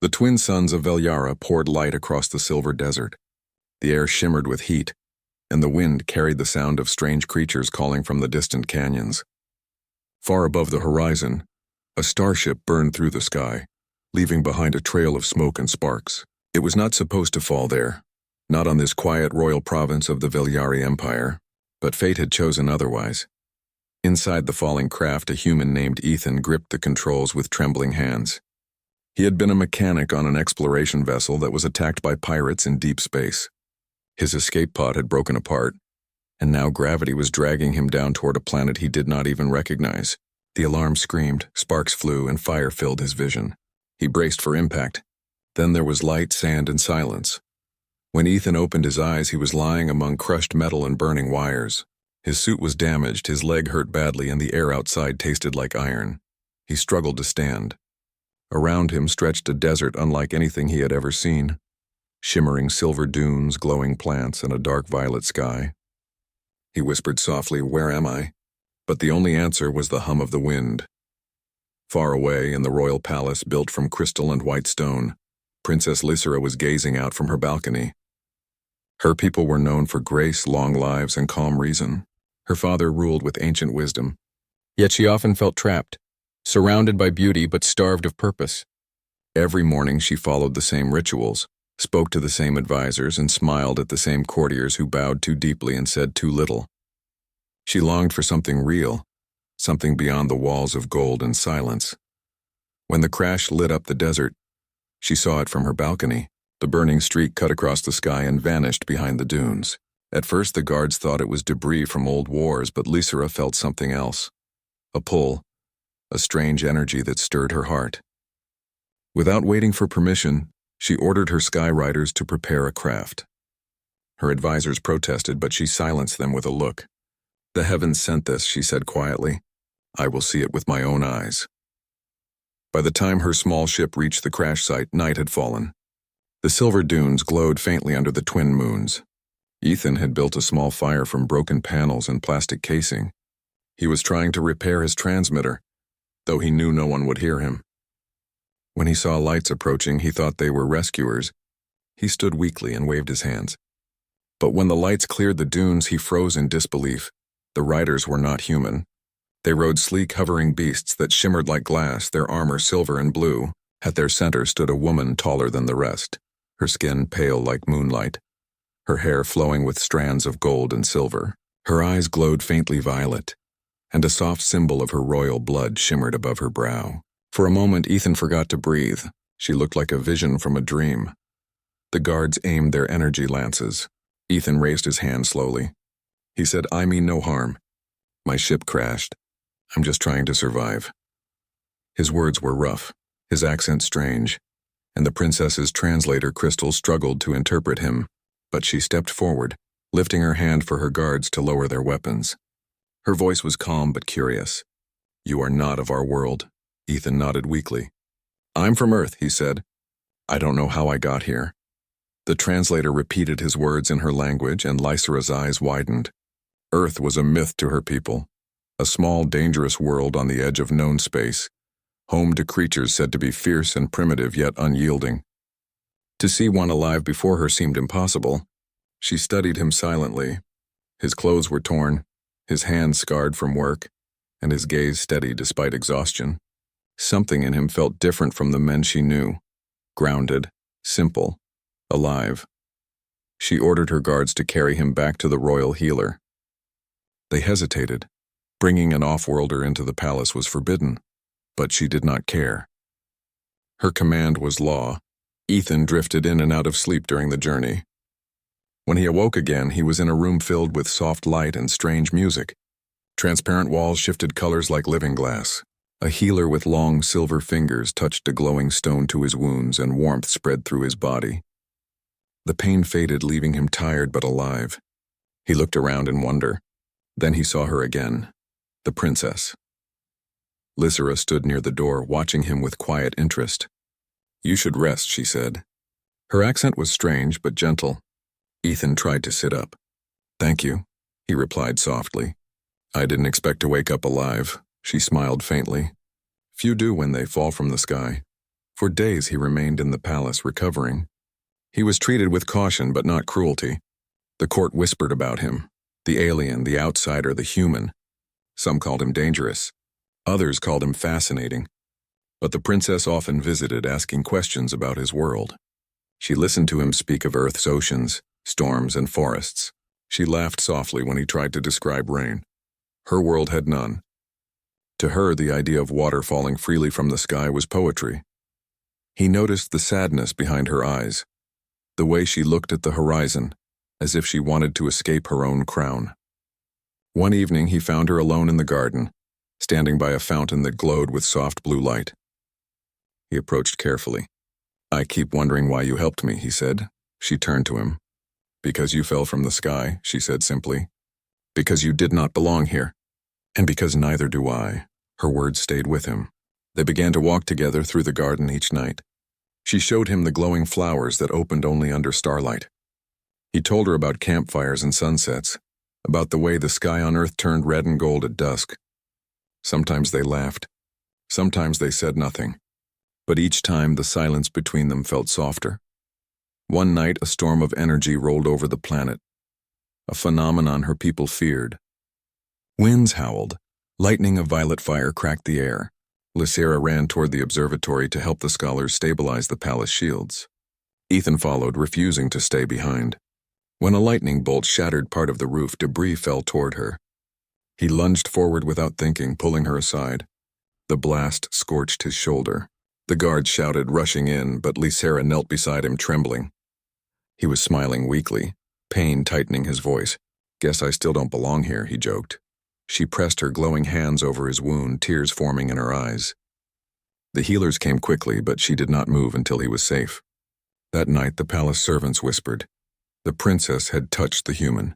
The twin suns of Velyara poured light across the silver desert. The air shimmered with heat, and the wind carried the sound of strange creatures calling from the distant canyons. Far above the horizon, a starship burned through the sky, leaving behind a trail of smoke and sparks. It was not supposed to fall there, not on this quiet royal province of the Velyari Empire, but fate had chosen otherwise. Inside the falling craft, a human named Ethan gripped the controls with trembling hands. He had been a mechanic on an exploration vessel that was attacked by pirates in deep space. His escape pod had broken apart, and now gravity was dragging him down toward a planet he did not even recognize. The alarm screamed, sparks flew, and fire filled his vision. He braced for impact. Then there was light, sand, and silence. When Ethan opened his eyes, he was lying among crushed metal and burning wires. His suit was damaged, his leg hurt badly, and the air outside tasted like iron. He struggled to stand. Around him stretched a desert unlike anything he had ever seen. Shimmering silver dunes, glowing plants, and a dark violet sky. He whispered softly, "Where am I?" But the only answer was the hum of the wind. Far away, in the royal palace built from crystal and white stone, Princess Lysera was gazing out from her balcony. Her people were known for grace, long lives, and calm reason. Her father ruled with ancient wisdom. Yet she often felt trapped, surrounded by beauty but starved of purpose. Every morning she followed the same rituals, spoke to the same advisors, and smiled at the same courtiers who bowed too deeply and said too little. She longed for something real, something beyond the walls of gold and silence. When the crash lit up the desert, she saw it from her balcony. The burning streak cut across the sky and vanished behind the dunes. At first the guards thought it was debris from old wars, but Lysera felt something else. A pull, a strange energy that stirred her heart. Without waiting for permission, she ordered her Skyriders to prepare a craft. Her advisors protested, but she silenced them with a look. "The heavens sent this," she said quietly. "I will see it with my own eyes." By the time her small ship reached the crash site, night had fallen. The silver dunes glowed faintly under the twin moons. Ethan had built a small fire from broken panels and plastic casing. He was trying to repair his transmitter, though he knew no one would hear him. When he saw lights approaching, he thought they were rescuers. He stood weakly and waved his hands. But when the lights cleared the dunes, he froze in disbelief. The riders were not human. They rode sleek, hovering beasts that shimmered like glass, their armor silver and blue. At their center stood a woman taller than the rest, her skin pale like moonlight, her hair flowing with strands of gold and silver. Her eyes glowed faintly violet, and a soft symbol of her royal blood shimmered above her brow. For a moment, Ethan forgot to breathe. She looked like a vision from a dream. The guards aimed their energy lances. Ethan raised his hand slowly. He said, "I mean no harm. My ship crashed. I'm just trying to survive." His words were rough, his accent strange, and the princess's translator Crystal struggled to interpret him, but she stepped forward, lifting her hand for her guards to lower their weapons. Her voice was calm but curious. "You are not of our world." Ethan nodded weakly. "I'm from Earth," he said. "I don't know how I got here." The translator repeated his words in her language, and Lysera's eyes widened. Earth was a myth to her people, a small, dangerous world on the edge of known space, home to creatures said to be fierce and primitive yet unyielding. To see one alive before her seemed impossible. She studied him silently. His clothes were torn, his hands scarred from work, and his gaze steady despite exhaustion. Something in him felt different from the men she knew, grounded, simple, alive. She ordered her guards to carry him back to the royal healer. They hesitated. Bringing an off-worlder into the palace was forbidden, but she did not care. Her command was law. Ethan drifted in and out of sleep during the journey. When he awoke again, he was in a room filled with soft light and strange music. Transparent walls shifted colors like living glass. A healer with long silver fingers touched a glowing stone to his wounds, and warmth spread through his body. The pain faded, leaving him tired but alive. He looked around in wonder. Then he saw her again, the princess. Lysera stood near the door, watching him with quiet interest. "You should rest," she said. Her accent was strange but gentle. Ethan tried to sit up. "Thank you," he replied softly. "I didn't expect to wake up alive." She smiled faintly. "Few do when they fall from the sky." For days he remained in the palace recovering. He was treated with caution but not cruelty. The court whispered about him, the alien, the outsider, the human. Some called him dangerous. Others called him fascinating. But the princess often visited, asking questions about his world. She listened to him speak of Earth's oceans, storms, and forests. She laughed softly when he tried to describe rain. Her world had none. To her, the idea of water falling freely from the sky was poetry. He noticed the sadness behind her eyes, the way she looked at the horizon, as if she wanted to escape her own crown. One evening he found her alone in the garden, standing by a fountain that glowed with soft blue light. He approached carefully. "I keep wondering why you helped me," he said. She turned to him. "Because you fell from the sky," she said simply. "Because you did not belong here. And because neither do I." Her words stayed with him. They began to walk together through the garden each night. She showed him the glowing flowers that opened only under starlight. He told her about campfires and sunsets, about the way the sky on Earth turned red and gold at dusk. Sometimes they laughed. Sometimes they said nothing. But each time the silence between them felt softer. One night a storm of energy rolled over the planet, a phenomenon her people feared. Winds howled. Lightning of violet fire cracked the air. Lysera ran toward the observatory to help the scholars stabilize the palace shields. Ethan followed, refusing to stay behind. When a lightning bolt shattered part of the roof, debris fell toward her. He lunged forward without thinking, pulling her aside. The blast scorched his shoulder. The guards shouted, rushing in, but Lysera knelt beside him, trembling. He was smiling weakly, pain tightening his voice. "Guess I still don't belong here," he joked. She pressed her glowing hands over his wound, tears forming in her eyes. The healers came quickly, but she did not move until he was safe. That night the palace servants whispered. The princess had touched the human.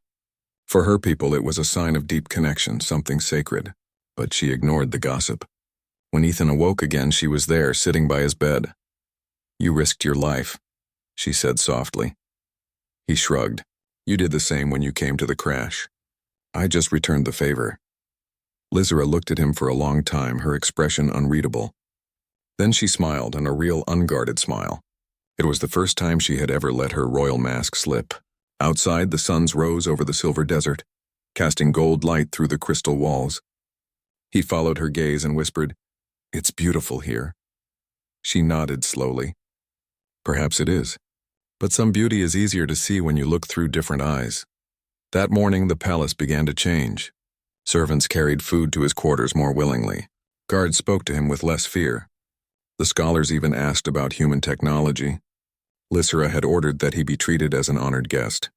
For her people it was a sign of deep connection, something sacred, but she ignored the gossip. When Ethan awoke again, she was there, sitting by his bed. "You risked your life," she said softly. He shrugged. "You did the same when you came to the crash. I just returned the favor." Lysera looked at him for a long time, her expression unreadable. Then she smiled, and a real unguarded smile. It was the first time she had ever let her royal mask slip. Outside, the suns rose over the silver desert, casting gold light through the crystal walls. He followed her gaze and whispered, "It's beautiful here." She nodded slowly. "Perhaps it is. But some beauty is easier to see when you look through different eyes." That morning, the palace began to change. Servants carried food to his quarters more willingly. Guards spoke to him with less fear. The scholars even asked about human technology. Lysera had ordered that he be treated as an honored guest.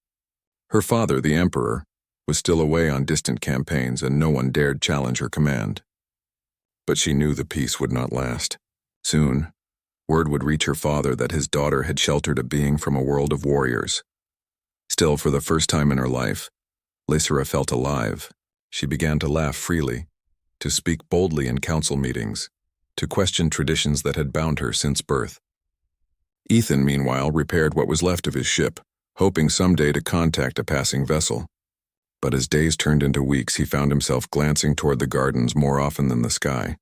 Her father, the emperor, was still away on distant campaigns, and no one dared challenge her command. But she knew the peace would not last. Soon, word would reach her father that his daughter had sheltered a being from a world of warriors. Still, for the first time in her life, Lysera felt alive. She began to laugh freely, to speak boldly in council meetings, to question traditions that had bound her since birth. Ethan, meanwhile, repaired what was left of his ship, hoping someday to contact a passing vessel. But as days turned into weeks, he found himself glancing toward the gardens more often than the sky.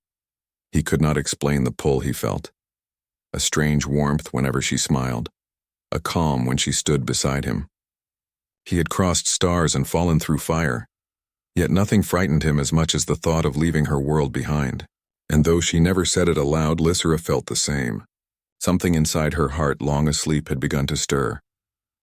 He could not explain the pull he felt. A strange warmth whenever she smiled, a calm when she stood beside him. He had crossed stars and fallen through fire, yet nothing frightened him as much as the thought of leaving her world behind. And though she never said it aloud, Lysera felt the same. Something inside her heart, long asleep, had begun to stir.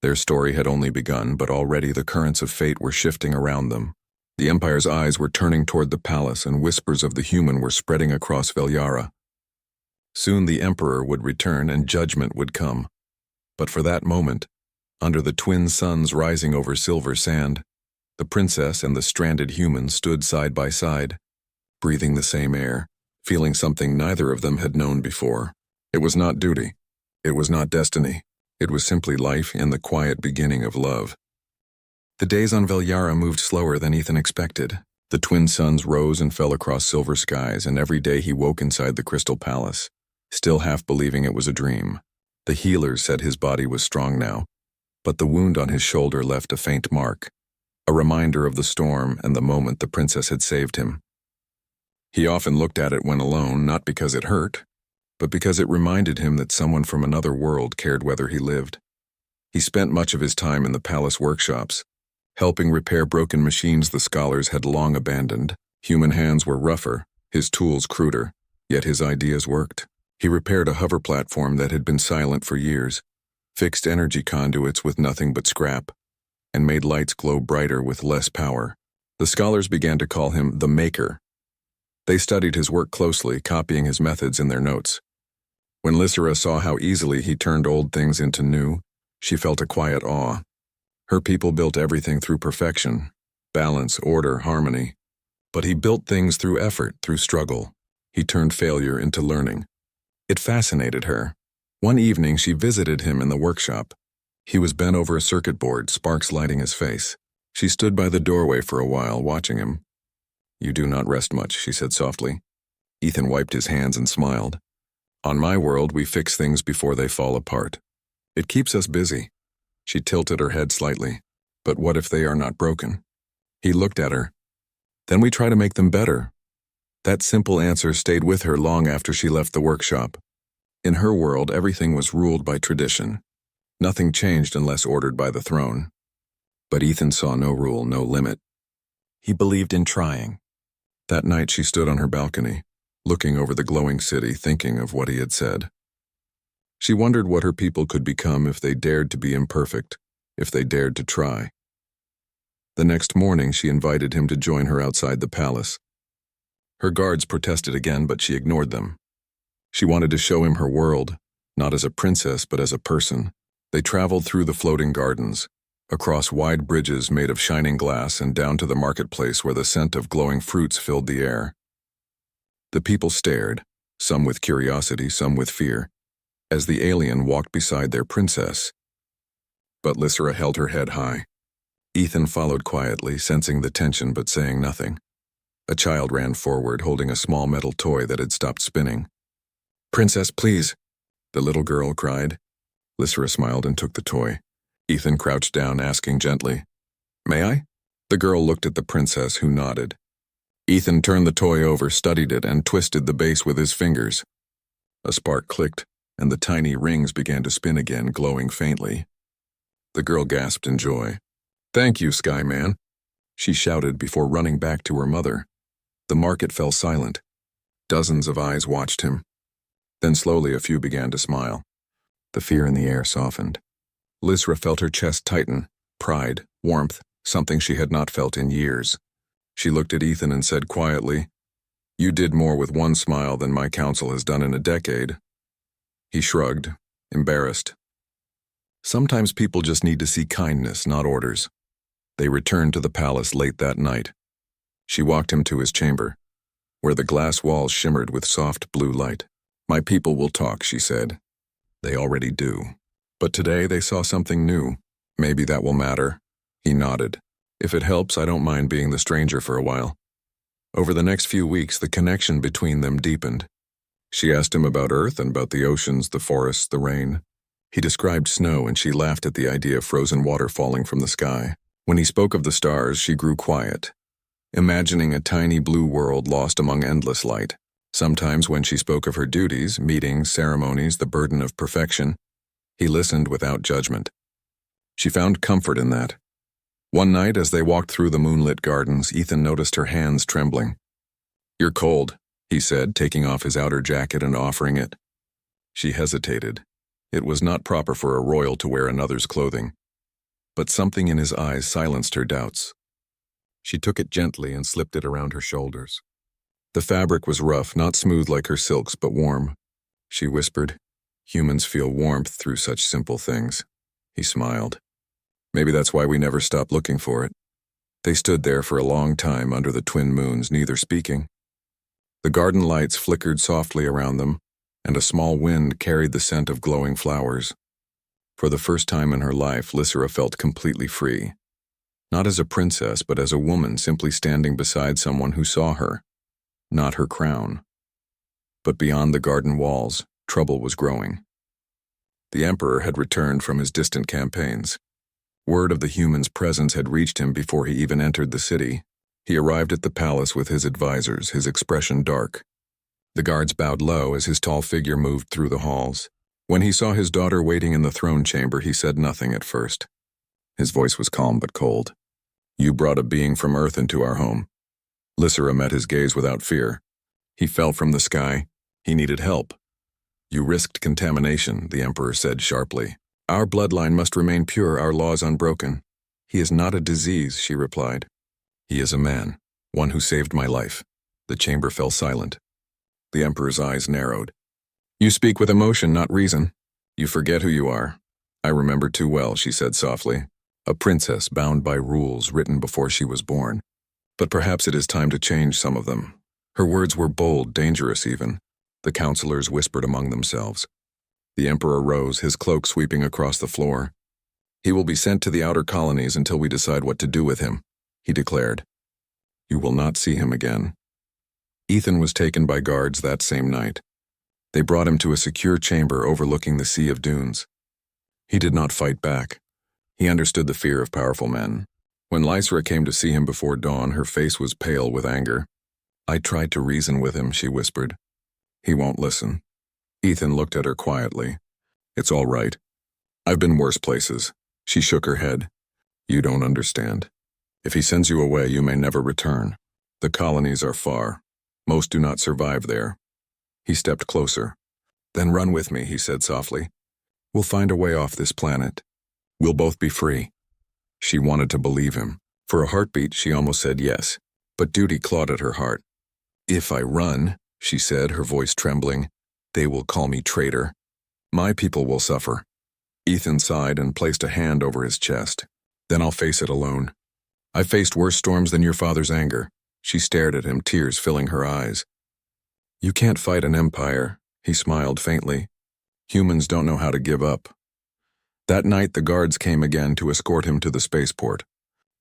Their story had only begun, but already the currents of fate were shifting around them. The Empire's eyes were turning toward the palace, and whispers of the human were spreading across Velyara. Soon the Emperor would return, and judgment would come. But for that moment, under the twin suns rising over silver sand, the princess and the stranded human stood side by side, breathing the same air, feeling something neither of them had known before. It was not duty. It was not destiny. It was simply life in the quiet beginning of love. The days on Velyara moved slower than Ethan expected. The twin suns rose and fell across silver skies, and every day he woke inside the Crystal Palace, still half believing it was a dream. The healers said his body was strong now, but the wound on his shoulder left a faint mark, a reminder of the storm and the moment the princess had saved him. He often looked at it when alone, not because it hurt, but because it reminded him that someone from another world cared whether he lived. He spent much of his time in the palace workshops, helping repair broken machines the scholars had long abandoned. Human hands were rougher, his tools cruder, yet his ideas worked. He repaired a hover platform that had been silent for years, fixed energy conduits with nothing but scrap, and made lights glow brighter with less power. The scholars began to call him the Maker. They studied his work closely, copying his methods in their notes. When Lysera saw how easily he turned old things into new, she felt a quiet awe. Her people built everything through perfection, balance, order, harmony. But he built things through effort, through struggle. He turned failure into learning. It fascinated her. One evening she visited him in the workshop. He was bent over a circuit board, sparks lighting his face. She stood by the doorway for a while, watching him. "You do not rest much," she said softly. Ethan wiped his hands and smiled. "On my world, we fix things before they fall apart. It keeps us busy." She tilted her head slightly. "But what if they are not broken?" He looked at her. "Then we try to make them better." That simple answer stayed with her long after she left the workshop. In her world, everything was ruled by tradition. Nothing changed unless ordered by the throne. But Ethan saw no rule, no limit. He believed in trying. That night she stood on her balcony, looking over the glowing city, thinking of what he had said. She wondered what her people could become if they dared to be imperfect, if they dared to try. The next morning she invited him to join her outside the palace. Her guards protested again, but she ignored them. She wanted to show him her world, not as a princess but as a person. They traveled through the floating gardens, across wide bridges made of shining glass and down to the marketplace where the scent of glowing fruits filled the air. The people stared, some with curiosity, some with fear, as the alien walked beside their princess. But Lysera held her head high. Ethan followed quietly, sensing the tension but saying nothing. A child ran forward, holding a small metal toy that had stopped spinning. "Princess, please," the little girl cried. Lysera smiled and took the toy. Ethan crouched down, asking gently, "May I?" The girl looked at the princess, who nodded. Ethan turned the toy over, studied it, and twisted the base with his fingers. A spark clicked, and the tiny rings began to spin again, glowing faintly. The girl gasped in joy. "Thank you, Skyman," she shouted before running back to her mother. The market fell silent. Dozens of eyes watched him. Then slowly a few began to smile. The fear in the air softened. Lysera felt her chest tighten, pride, warmth, something she had not felt in years. She looked at Ethan and said quietly, "You did more with one smile than my council has done in a decade." He shrugged, embarrassed. Sometimes people just need to see kindness, not orders. They returned to the palace late that night. She walked him to his chamber, where the glass walls shimmered with soft blue light. "My people will talk," she said. "They already do. But today they saw something new. Maybe that will matter." He nodded. "If it helps, I don't mind being the stranger for a while." Over the next few weeks, the connection between them deepened. She asked him about Earth and about the oceans, the forests, the rain. He described snow, and she laughed at the idea of frozen water falling from the sky. When he spoke of the stars, she grew quiet, imagining a tiny blue world lost among endless light. Sometimes when she spoke of her duties, meetings, ceremonies, the burden of perfection, he listened without judgment. She found comfort in that. One night, as they walked through the moonlit gardens, Ethan noticed her hands trembling. "You're cold," he said, taking off his outer jacket and offering it. She hesitated. It was not proper for a royal to wear another's clothing. But something in his eyes silenced her doubts. She took it gently and slipped it around her shoulders. The fabric was rough, not smooth like her silks, but warm. She whispered, "Humans feel warmth through such simple things." He smiled. "Maybe that's why we never stopped looking for it." They stood there for a long time under the twin moons, neither speaking. The garden lights flickered softly around them, and a small wind carried the scent of glowing flowers. For the first time in her life, Lysera felt completely free. Not as a princess, but as a woman simply standing beside someone who saw her, not her crown. But beyond the garden walls, trouble was growing. The Emperor had returned from his distant campaigns. Word of the humans' presence had reached him before he even entered the city. He arrived at the palace with his advisors, his expression dark. The guards bowed low as his tall figure moved through the halls. When he saw his daughter waiting in the throne chamber, he said nothing at first. His voice was calm but cold. "You brought a being from Earth into our home." Lysera met his gaze without fear. "He fell from the sky. He needed help." "You risked contamination," the Emperor said sharply. "Our bloodline must remain pure, our laws unbroken." "He is not a disease," she replied. "He is a man, one who saved my life." The chamber fell silent. The Emperor's eyes narrowed. "You speak with emotion, not reason. You forget who you are." "I remember too well," she said softly. "A princess bound by rules written before she was born. But perhaps it is time to change some of them." Her words were bold, dangerous even. The counselors whispered among themselves. The Emperor rose, his cloak sweeping across the floor. "He will be sent to the outer colonies until we decide what to do with him," he declared. "You will not see him again." Ethan was taken by guards that same night. They brought him to a secure chamber overlooking the Sea of Dunes. He did not fight back. He understood the fear of powerful men. When Lysera came to see him before dawn, her face was pale with anger. "I tried to reason with him," she whispered. "He won't listen." Ethan looked at her quietly. "It's all right. I've been worse places." She shook her head. "You don't understand. If he sends you away, you may never return. The colonies are far. Most do not survive there." He stepped closer. "Then run with me," he said softly. "We'll find a way off this planet. We'll both be free." She wanted to believe him. For a heartbeat, she almost said yes, but duty clawed at her heart. "If I run," she said, her voice trembling, "they will call me traitor. My people will suffer." Ethan sighed and placed a hand over his chest. "Then I'll face it alone. I faced worse storms than your father's anger." She stared at him, tears filling her eyes. "You can't fight an empire," he smiled faintly. "Humans don't know how to give up." That night the guards came again to escort him to the spaceport.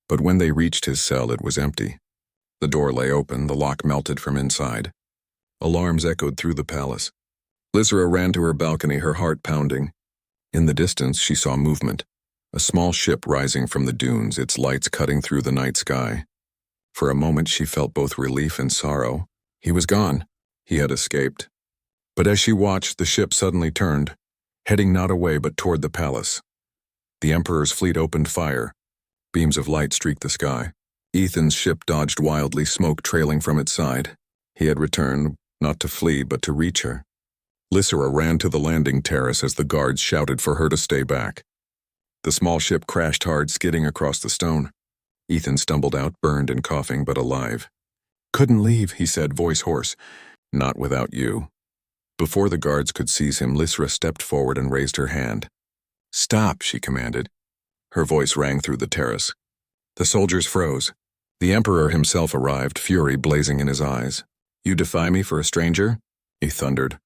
But when they reached his cell, it was empty. The door lay open, the lock melted from inside. Alarms echoed through the palace. Lysera ran to her balcony, her heart pounding. In the distance, she saw movement. A small ship rising from the dunes, its lights cutting through the night sky. For a moment, she felt both relief and sorrow. He was gone. He had escaped. But as she watched, the ship suddenly turned, heading not away but toward the palace. The Emperor's fleet opened fire. Beams of light streaked the sky. Ethan's ship dodged wildly, smoke trailing from its side. He had returned, not to flee, but to reach her. Lysera ran to the landing terrace as the guards shouted for her to stay back. The small ship crashed hard, skidding across the stone. Ethan stumbled out, burned and coughing, but alive. "Couldn't leave," he said, voice hoarse. "Not without you." Before the guards could seize him, Lysera stepped forward and raised her hand. "Stop," she commanded. Her voice rang through the terrace. The soldiers froze. The Emperor himself arrived, fury blazing in his eyes. "You defy me for a stranger?" he thundered.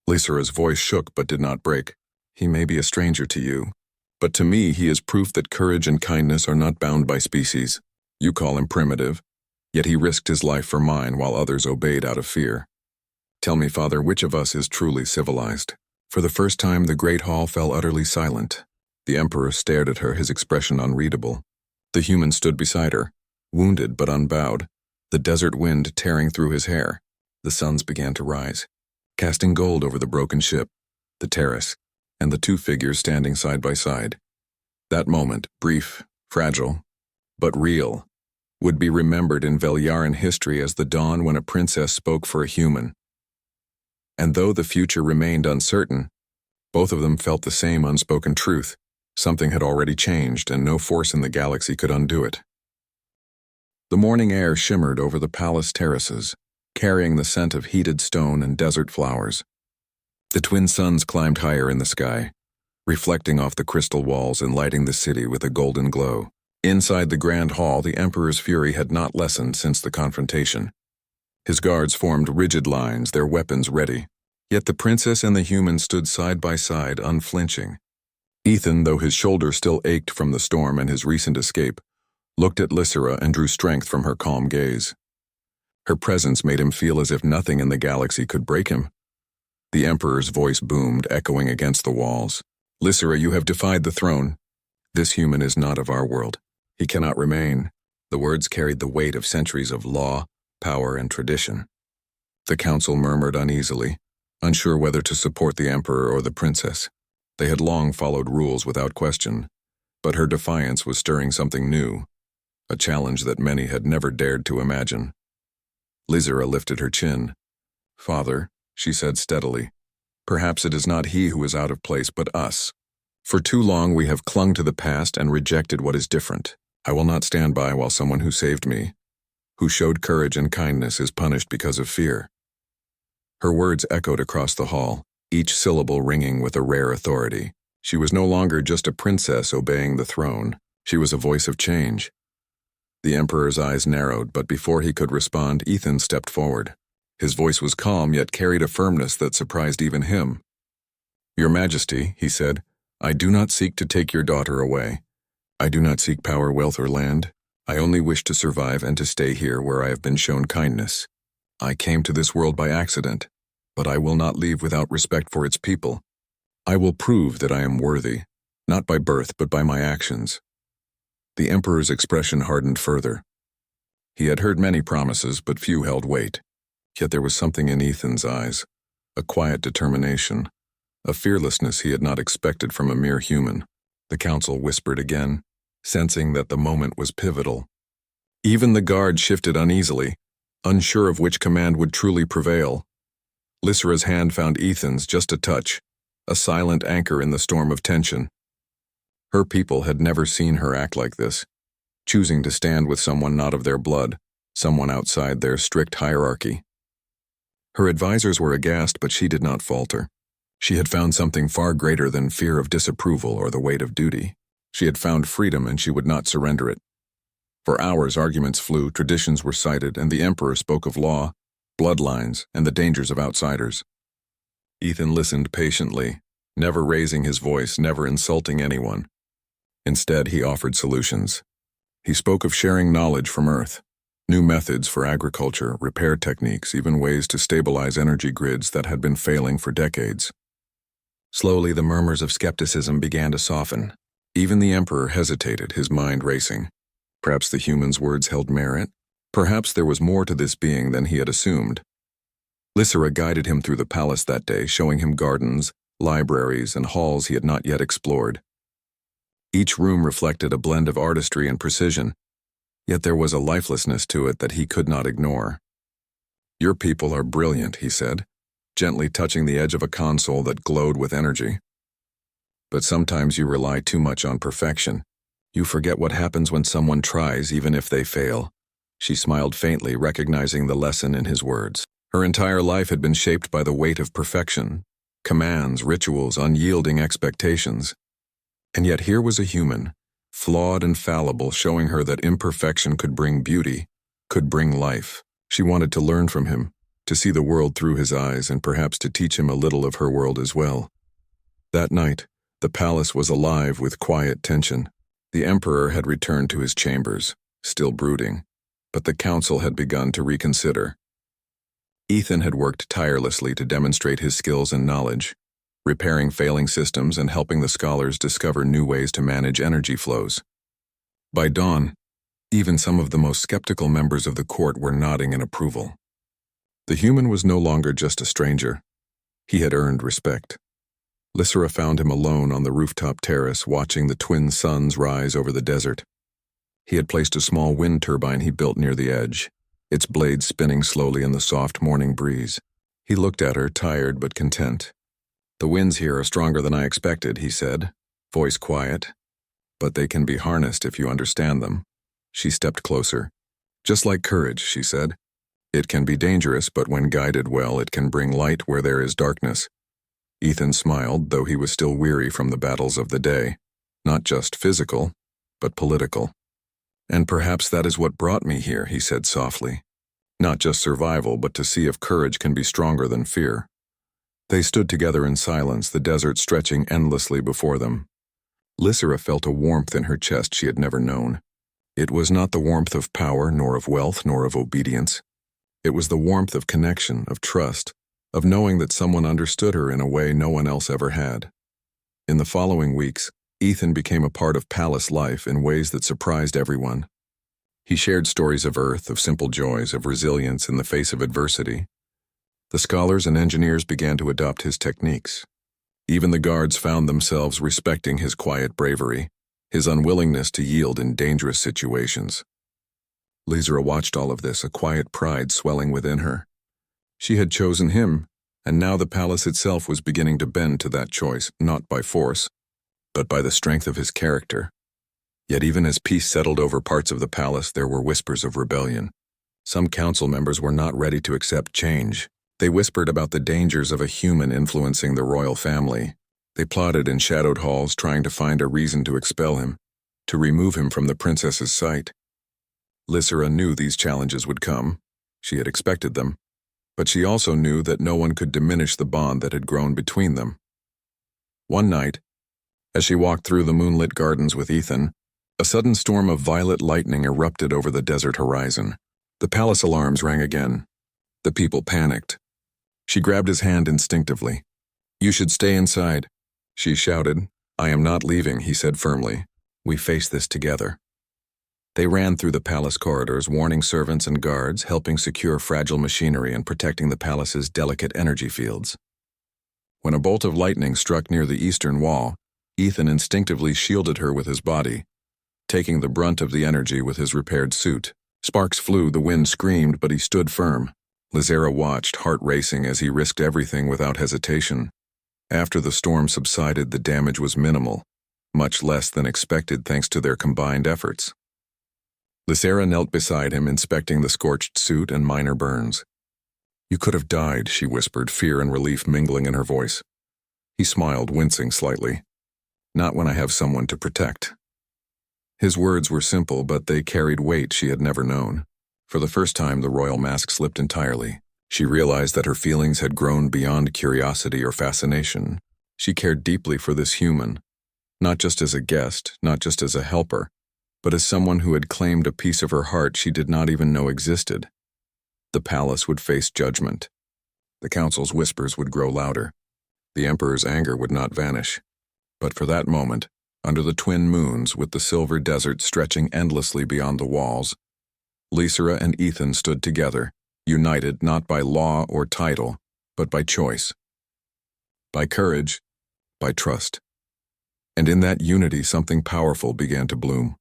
Lysera's voice shook but did not break. "He may be a stranger to you, but to me he is proof that courage and kindness are not bound by species. You call him primitive, yet he risked his life for mine while others obeyed out of fear. Tell me, Father, which of us is truly civilized?" For the first time, the great hall fell utterly silent. The Emperor stared at her, his expression unreadable. The human stood beside her, wounded but unbowed, the desert wind tearing through his hair. The suns began to rise, casting gold over the broken ship, the terrace, and the two figures standing side by side. That moment, brief, fragile, but real, would be remembered in Velyaran history as the dawn when a princess spoke for a human. And though the future remained uncertain, both of them felt the same unspoken truth. Something had already changed, and no force in the galaxy could undo it. The morning air shimmered over the palace terraces, carrying the scent of heated stone and desert flowers. The twin suns climbed higher in the sky, reflecting off the crystal walls and lighting the city with a golden glow. Inside the grand hall, the Emperor's fury had not lessened since the confrontation. His guards formed rigid lines, their weapons ready. Yet the princess and the human stood side by side, unflinching. Ethan, though his shoulder still ached from the storm and his recent escape, looked at Lysera and drew strength from her calm gaze. Her presence made him feel as if nothing in the galaxy could break him. The Emperor's voice boomed, echoing against the walls. "Lysera, you have defied the throne. This human is not of our world. He cannot remain." The words carried the weight of centuries of law, power, and tradition. The council murmured uneasily, unsure whether to support the emperor or the princess. They had long followed rules without question, but her defiance was stirring something new, a challenge that many had never dared to imagine. Lysera lifted her chin. "Father," she said steadily, "perhaps it is not he who is out of place, but us. For too long we have clung to the past and rejected what is different. I will not stand by while someone who saved me, who showed courage and kindness, is punished because of fear." Her words echoed across the hall, each syllable ringing with a rare authority. She was no longer just a princess obeying the throne. She was a voice of change. The Emperor's eyes narrowed, but before he could respond, Ethan stepped forward. His voice was calm, yet carried a firmness that surprised even him. "Your Majesty," he said, "I do not seek to take your daughter away. I do not seek power, wealth, or land. I only wish to survive and to stay here where I have been shown kindness. I came to this world by accident, but I will not leave without respect for its people. I will prove that I am worthy, not by birth but by my actions." The Emperor's expression hardened further. He had heard many promises, but few held weight. Yet there was something in Ethan's eyes, a quiet determination, a fearlessness he had not expected from a mere human. The council whispered again, sensing that the moment was pivotal. Even the guard shifted uneasily, unsure of which command would truly prevail. Lysera's hand found Ethan's just a touch, a silent anchor in the storm of tension. Her people had never seen her act like this, choosing to stand with someone not of their blood, someone outside their strict hierarchy. Her advisors were aghast, but she did not falter. She had found something far greater than fear of disapproval or the weight of duty. She had found freedom, and she would not surrender it. For hours arguments flew, traditions were cited, and the Emperor spoke of law, bloodlines, and the dangers of outsiders. Ethan listened patiently, never raising his voice, never insulting anyone. Instead, he offered solutions. He spoke of sharing knowledge from Earth, new methods for agriculture, repair techniques, even ways to stabilize energy grids that had been failing for decades. Slowly, the murmurs of skepticism began to soften. Even the Emperor hesitated, his mind racing. Perhaps the human's words held merit. Perhaps there was more to this being than he had assumed. Lysera guided him through the palace that day, showing him gardens, libraries, and halls he had not yet explored. Each room reflected a blend of artistry and precision, yet there was a lifelessness to it that he could not ignore. "Your people are brilliant," he said, gently touching the edge of a console that glowed with energy. "But sometimes you rely too much on perfection. You forget what happens when someone tries, even if they fail." She smiled faintly, recognizing the lesson in his words. Her entire life had been shaped by the weight of perfection, commands, rituals, unyielding expectations. And yet here was a human, flawed and fallible, showing her that imperfection could bring beauty, could bring life. She wanted to learn from him, to see the world through his eyes, and perhaps to teach him a little of her world as well. That night, the palace was alive with quiet tension. The Emperor had returned to his chambers, still brooding, but the council had begun to reconsider. Ethan had worked tirelessly to demonstrate his skills and knowledge, repairing failing systems and helping the scholars discover new ways to manage energy flows. By dawn, even some of the most skeptical members of the court were nodding in approval. The human was no longer just a stranger. He had earned respect. Lysera found him alone on the rooftop terrace, watching the twin suns rise over the desert. He had placed a small wind turbine he built near the edge, its blades spinning slowly in the soft morning breeze. He looked at her, tired but content. "The winds here are stronger than I expected," he said, voice quiet. "But they can be harnessed if you understand them." She stepped closer. "Just like courage," she said. "It can be dangerous, but when guided well, it can bring light where there is darkness." Ethan smiled, though he was still weary from the battles of the day. Not just physical, but political. "And perhaps that is what brought me here," he said softly. "Not just survival, but to see if courage can be stronger than fear." They stood together in silence, the desert stretching endlessly before them. Lysera felt a warmth in her chest she had never known. It was not the warmth of power, nor of wealth, nor of obedience. It was the warmth of connection, of trust, of knowing that someone understood her in a way no one else ever had. In the following weeks, Ethan became a part of palace life in ways that surprised everyone. He shared stories of Earth, of simple joys, of resilience in the face of adversity. The scholars and engineers began to adopt his techniques. Even the guards found themselves respecting his quiet bravery, his unwillingness to yield in dangerous situations. Lysra watched all of this, a quiet pride swelling within her. She had chosen him, and now the palace itself was beginning to bend to that choice, not by force, but by the strength of his character. Yet even as peace settled over parts of the palace, there were whispers of rebellion. Some council members were not ready to accept change. They whispered about the dangers of a human influencing the royal family. They plotted in shadowed halls, trying to find a reason to expel him, to remove him from the princess's sight. Lysra knew these challenges would come. She had expected them. But she also knew that no one could diminish the bond that had grown between them. One night, as she walked through the moonlit gardens with Ethan, a sudden storm of violet lightning erupted over the desert horizon. The palace alarms rang again. The people panicked. She grabbed his hand instinctively. "You should stay inside," she shouted. "I am not leaving," he said firmly. "We face this together." They ran through the palace corridors, warning servants and guards, helping secure fragile machinery and protecting the palace's delicate energy fields. When a bolt of lightning struck near the eastern wall, Ethan instinctively shielded her with his body, taking the brunt of the energy with his repaired suit. Sparks flew, the wind screamed, but he stood firm. Lysra watched, heart racing, as he risked everything without hesitation. After the storm subsided, the damage was minimal, much less than expected thanks to their combined efforts. Lysra knelt beside him, inspecting the scorched suit and minor burns. "You could have died," she whispered, fear and relief mingling in her voice. He smiled, wincing slightly. "Not when I have someone to protect." His words were simple, but they carried weight she had never known. For the first time, the royal mask slipped entirely. She realized that her feelings had grown beyond curiosity or fascination. She cared deeply for this human, not just as a guest, not just as a helper, but as someone who had claimed a piece of her heart she did not even know existed. The palace would face judgment. The council's whispers would grow louder. The emperor's anger would not vanish. But for that moment, under the twin moons, with the silver desert stretching endlessly beyond the walls, Lysra and Ethan stood together, united not by law or title, but by choice, by courage, by trust. And in that unity, something powerful began to bloom.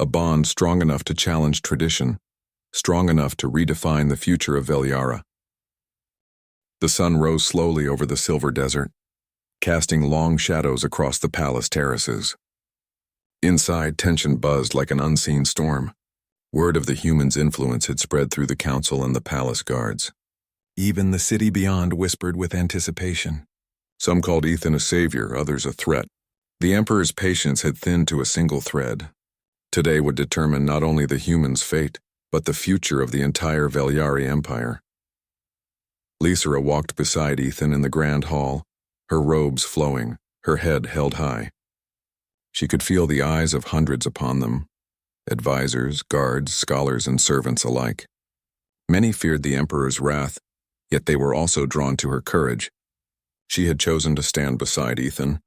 A bond strong enough to challenge tradition, strong enough to redefine the future of Veliara. The sun rose slowly over the silver desert, casting long shadows across the palace terraces. Inside, tension buzzed like an unseen storm. Word of the humans' influence had spread through the council and the palace guards. Even the city beyond whispered with anticipation. Some called Ethan a savior, others a threat. The emperor's patience had thinned to a single thread. Today would determine not only the humans' fate, but the future of the entire Veliari Empire. Lysra walked beside Ethan in the grand hall, her robes flowing, her head held high. She could feel the eyes of hundreds upon them, advisors, guards, scholars, and servants alike. Many feared the emperor's wrath, yet they were also drawn to her courage. She had chosen to stand beside Ethan,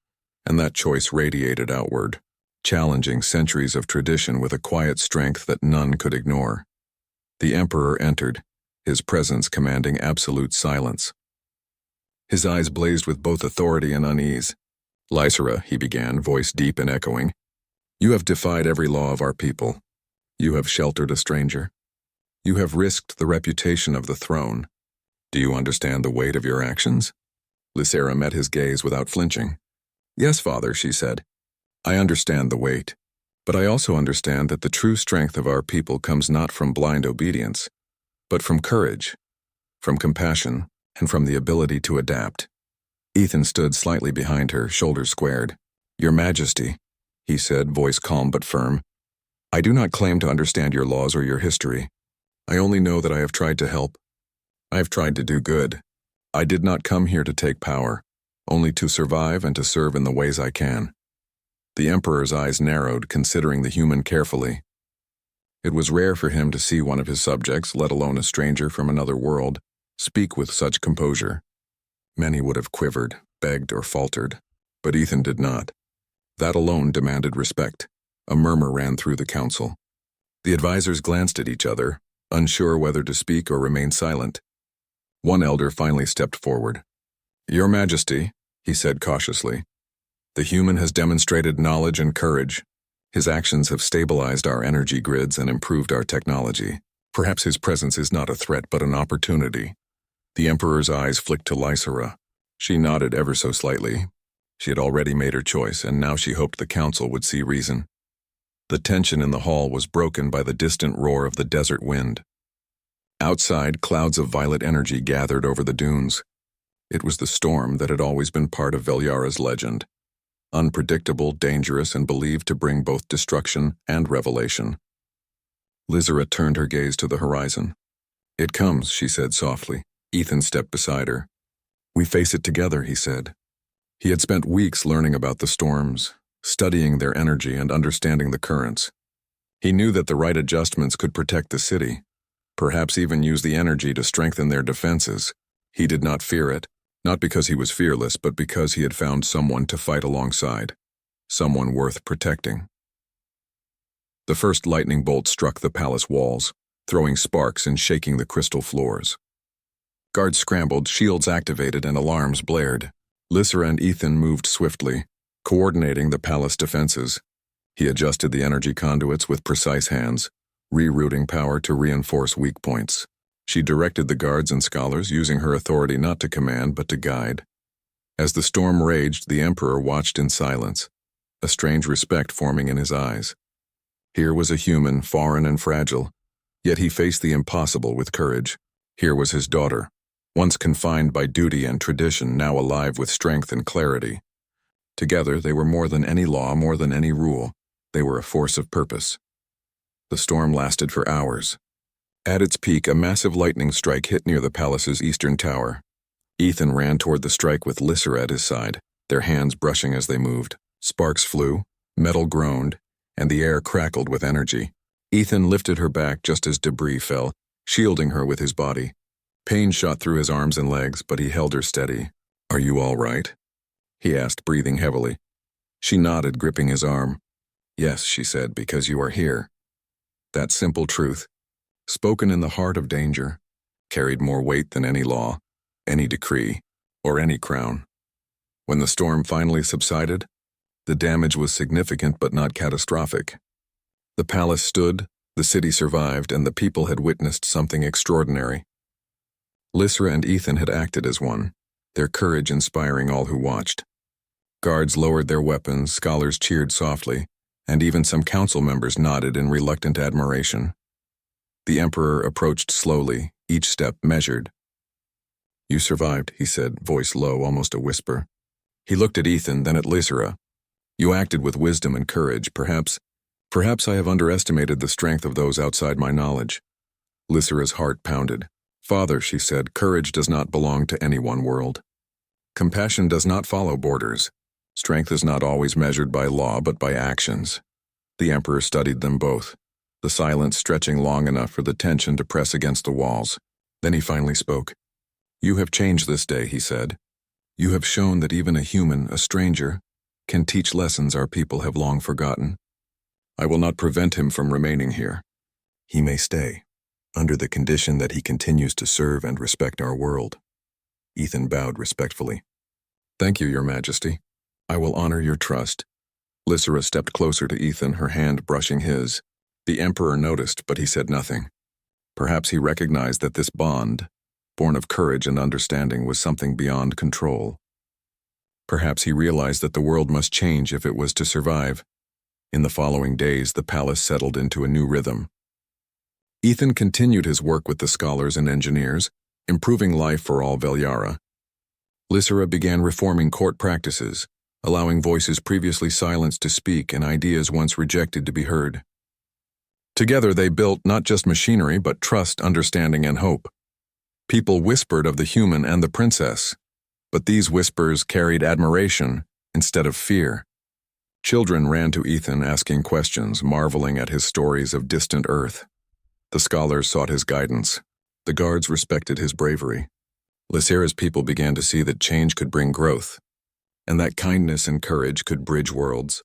and that choice radiated outward, challenging centuries of tradition with a quiet strength that none could ignore. The emperor entered, his presence commanding absolute silence. His eyes blazed with both authority and unease. "Lysra," he began, voice deep and echoing, "you have defied every law of our people. You have sheltered a stranger. You have risked the reputation of the throne. Do you understand the weight of your actions?" Lysra met his gaze without flinching. "Yes, father," she said. "I understand the weight, but I also understand that the true strength of our people comes not from blind obedience, but from courage, from compassion, and from the ability to adapt." Ethan stood slightly behind her, shoulders squared. "Your Majesty," he said, voice calm but firm, "I do not claim to understand your laws or your history. I only know that I have tried to help. I have tried to do good. I did not come here to take power, only to survive and to serve in the ways I can." The emperor's eyes narrowed, considering the human carefully. It was rare for him to see one of his subjects, let alone a stranger from another world, speak with such composure. Many would have quivered, begged, or faltered, but Ethan did not. That alone demanded respect. A murmur ran through the council. The advisors glanced at each other, unsure whether to speak or remain silent. One elder finally stepped forward. "Your Majesty," he said cautiously, "the human has demonstrated knowledge and courage. His actions have stabilized our energy grids and improved our technology. Perhaps his presence is not a threat but an opportunity." The Emperor's eyes flicked to Lysera. She nodded ever so slightly. She had already made her choice, and now she hoped the council would see reason. The tension in the hall was broken by the distant roar of the desert wind. Outside, clouds of violet energy gathered over the dunes. It was the storm that had always been part of Velyara's legend. Unpredictable, dangerous, and believed to bring both destruction and revelation. Lysera turned her gaze to the horizon. "It comes," she said softly. Ethan stepped beside her. "We face it together," he said. He had spent weeks learning about the storms, studying their energy and understanding the currents. He knew that the right adjustments could protect the city, perhaps even use the energy to strengthen their defenses. He did not fear it, not because he was fearless, but because he had found someone to fight alongside, someone worth protecting. The first lightning bolt struck the palace walls, throwing sparks and shaking the crystal floors. Guards scrambled, shields activated, and alarms blared. Lysera and Ethan moved swiftly, coordinating the palace defenses. He adjusted the energy conduits with precise hands, rerouting power to reinforce weak points. She directed the guards and scholars, using her authority not to command but to guide. As the storm raged, the Emperor watched in silence, a strange respect forming in his eyes. Here was a human, foreign and fragile, yet he faced the impossible with courage. Here was his daughter, once confined by duty and tradition, now alive with strength and clarity. Together, they were more than any law, more than any rule. They were a force of purpose. The storm lasted for hours. At its peak, a massive lightning strike hit near the palace's eastern tower. Ethan ran toward the strike with Lysera at his side, their hands brushing as they moved. Sparks flew, metal groaned, and the air crackled with energy. Ethan lifted her back just as debris fell, shielding her with his body. Pain shot through his arms and legs, but he held her steady. "Are you all right?" he asked, breathing heavily. She nodded, gripping his arm. "Yes," she said, "because you are here." That simple truth, spoken in the heart of danger, carried more weight than any law, any decree, or any crown. When the storm finally subsided, the damage was significant but not catastrophic. The palace stood, the city survived, and the people had witnessed something extraordinary. Lysera and Ethan had acted as one, their courage inspiring all who watched. Guards lowered their weapons, scholars cheered softly, and even some council members nodded in reluctant admiration. The Emperor approached slowly, each step measured. "You survived," he said, voice low, almost a whisper. He looked at Ethan, then at Lysera. "You acted with wisdom and courage. Perhaps I have underestimated the strength of those outside my knowledge." Lysera's heart pounded. "Father," she said, "courage does not belong to any one world. Compassion does not follow borders. Strength is not always measured by law, but by actions." The Emperor studied them both, the silence stretching long enough for the tension to press against the walls. Then he finally spoke. "You have changed this day," he said. "You have shown that even a human, a stranger, can teach lessons our people have long forgotten. I will not prevent him from remaining here. He may stay, under the condition that he continues to serve and respect our world." Ethan bowed respectfully. "Thank you, Your Majesty. I will honor your trust." Lysera stepped closer to Ethan, her hand brushing his. The Emperor noticed, but he said nothing. Perhaps he recognized that this bond, born of courage and understanding, was something beyond control. Perhaps he realized that the world must change if it was to survive. In the following days, the palace settled into a new rhythm. Ethan continued his work with the scholars and engineers, improving life for all Velyara. Lysera began reforming court practices, allowing voices previously silenced to speak and ideas once rejected to be heard. Together they built not just machinery, but trust, understanding, and hope. People whispered of the human and the princess, but these whispers carried admiration instead of fear. Children ran to Ethan asking questions, marveling at his stories of distant Earth. The scholars sought his guidance. The guards respected his bravery. Lysera's people began to see that change could bring growth, and that kindness and courage could bridge worlds.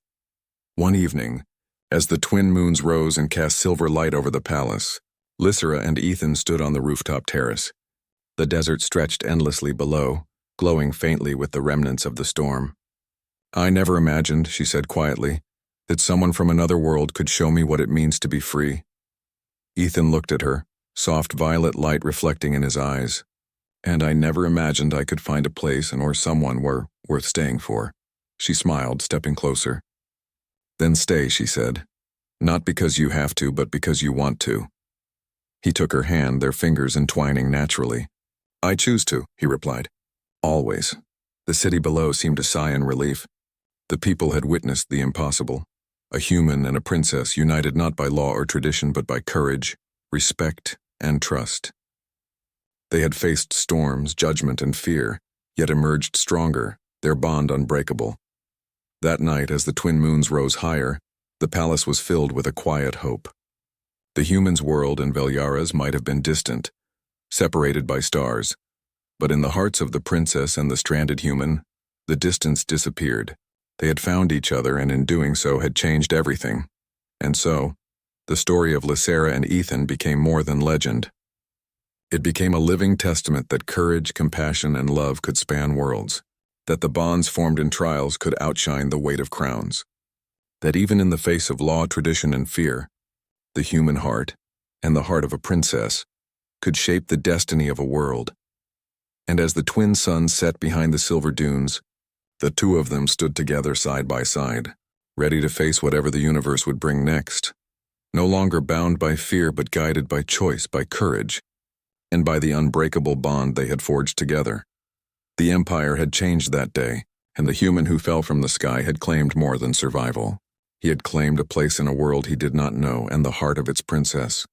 One evening, as the twin moons rose and cast silver light over the palace, Lysera and Ethan stood on the rooftop terrace. The desert stretched endlessly below, glowing faintly with the remnants of the storm. "I never imagined," she said quietly, "that someone from another world could show me what it means to be free." Ethan looked at her, soft violet light reflecting in his eyes. "And I never imagined I could find a place or someone worth staying for." She smiled, stepping closer. "Then stay," she said. "Not because you have to, but because you want to." He took her hand, their fingers entwining naturally. "I choose to," he replied. "Always." The city below seemed to sigh in relief. The people had witnessed the impossible. A human and a princess united not by law or tradition, but by courage, respect, and trust. They had faced storms, judgment, and fear, yet emerged stronger, their bond unbreakable. That night, as the twin moons rose higher, the palace was filled with a quiet hope. The human's world and Velyara's might have been distant, separated by stars, but in the hearts of the princess and the stranded human, the distance disappeared. They had found each other, and in doing so had changed everything. And so, the story of Lysera and Ethan became more than legend. It became a living testament that courage, compassion, and love could span worlds, that the bonds formed in trials could outshine the weight of crowns, that even in the face of law, tradition, and fear, the human heart, and the heart of a princess, could shape the destiny of a world. And as the twin suns set behind the silver dunes, the two of them stood together side by side, ready to face whatever the universe would bring next, no longer bound by fear but guided by choice, by courage, and by the unbreakable bond they had forged together. The Empire had changed that day, and the human who fell from the sky had claimed more than survival. He had claimed a place in a world he did not know and the heart of its princess.